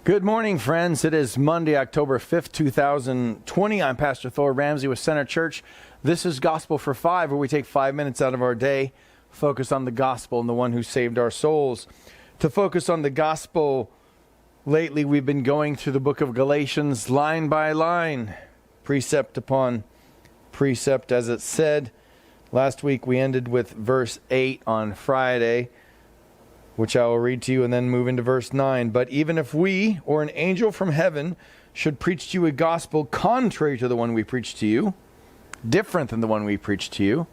Good morning, friends. It is Monday, October 5th, 2020. I'm Pastor Thor Ramsey with Center Church. This is Gospel for Five, where we take 5 minutes out of our day, focus on the gospel and the one who saved our souls. To focus on the gospel, lately we've been going through the book of Galatians line by line, precept upon precept, as it said. Last week we ended with verse 8 on Friday, which I will read to you and then move into verse 9. But even if we or an angel from heaven should preach to you a gospel contrary to the one we preach to you, different than the one we preach to you,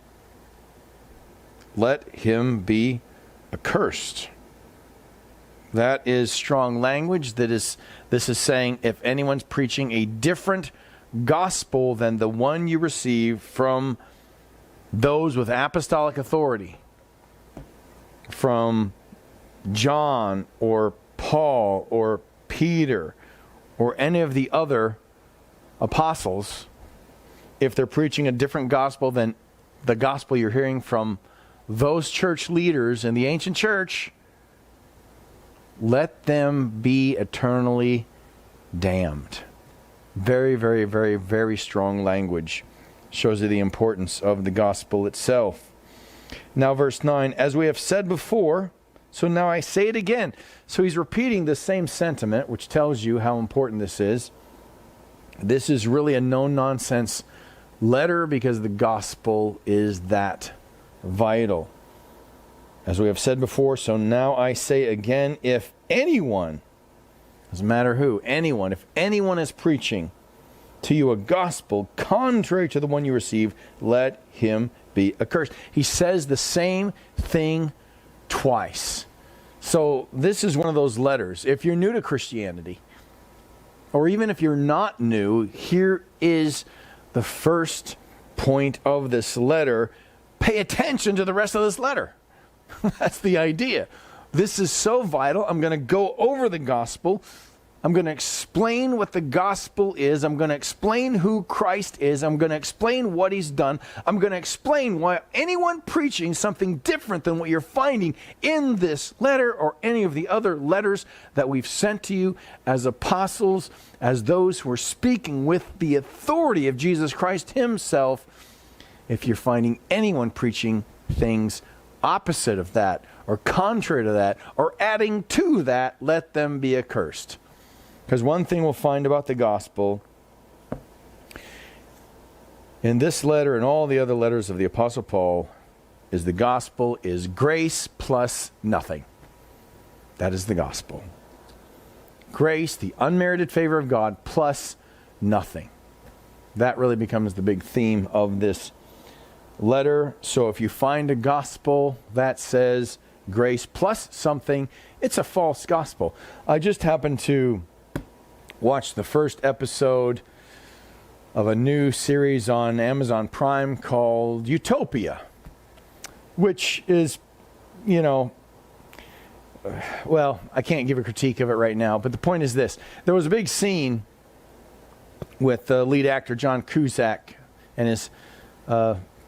let him be accursed. That is strong language. This is saying if anyone's preaching a different gospel than the one you receive from those with apostolic authority, from John or Paul or Peter or any of the other apostles, if they're preaching a different gospel than the gospel you're hearing from those church leaders in the ancient church, let them be eternally damned. Very, very, very, very strong language. Shows you the importance of the gospel itself. Now verse 9, as we have said before, so now I say it again. So he's repeating the same sentiment, which tells you how important this is. This is really a no-nonsense letter because the gospel is that vital. As we have said before, so now I say again, if anyone, doesn't matter who, anyone, if anyone is preaching to you a gospel contrary to the one you receive, let him be accursed. He says the same thing twice. So this is one of those letters. If you're new to Christianity, or even if you're not new, here is the first point of this letter. Pay attention to the rest of this letter. That's the idea. This is so vital. I'm going to go over the gospel. I'm going to explain what the gospel is. I'm going to explain who Christ is. I'm going to explain what he's done. I'm going to explain why anyone preaching something different than what you're finding in this letter or any of the other letters that we've sent to you as apostles, as those who are speaking with the authority of Jesus Christ himself, if you're finding anyone preaching things opposite of that or contrary to that or adding to that, let them be accursed. Because one thing we'll find about the gospel in this letter and all the other letters of the Apostle Paul is the gospel is grace plus nothing. That is the gospel. Grace, the unmerited favor of God, plus nothing. That really becomes the big theme of this letter. So if you find a gospel that says grace plus something, it's a false gospel. I just happened to watch the first episode of a new series on Amazon Prime called Utopia, which is, well, I can't give a critique of it right now, but the point is this. There was a big scene with the lead actor John Cusack and his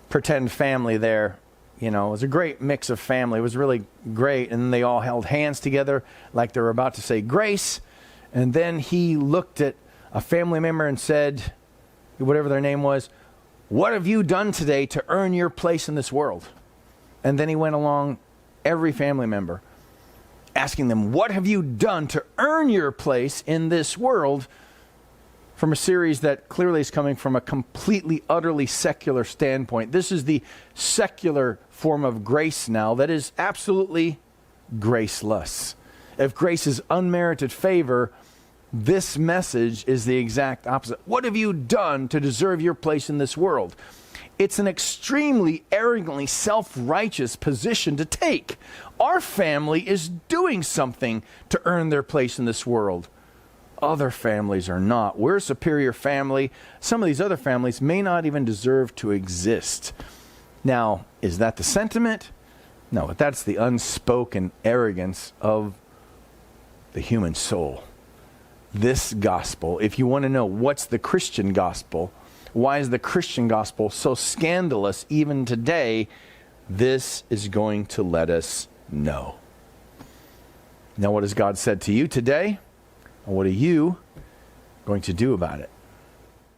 pretend family there. It was a great mix of family. It was really great, and they all held hands together like they were about to say grace. And then he looked at a family member and said, whatever their name was, what have you done today to earn your place in this world? And then he went along every family member, asking them, what have you done to earn your place in this world? From a series that clearly is coming from a completely, utterly secular standpoint. This is the secular form of grace now that is absolutely graceless. If grace is unmerited favor, this message is the exact opposite. What have you done to deserve your place in this world? It's an extremely arrogantly self-righteous position to take. Our family is doing something to earn their place in this world. Other families are not. We're a superior family. Some of these other families may not even deserve to exist. Now, is that the sentiment? No, but that's the unspoken arrogance of the human soul. This gospel, if you want to know what's the Christian gospel, why is the Christian gospel so scandalous even today, this is going to let us know. Now, what has God said to you today? And what are you going to do about it?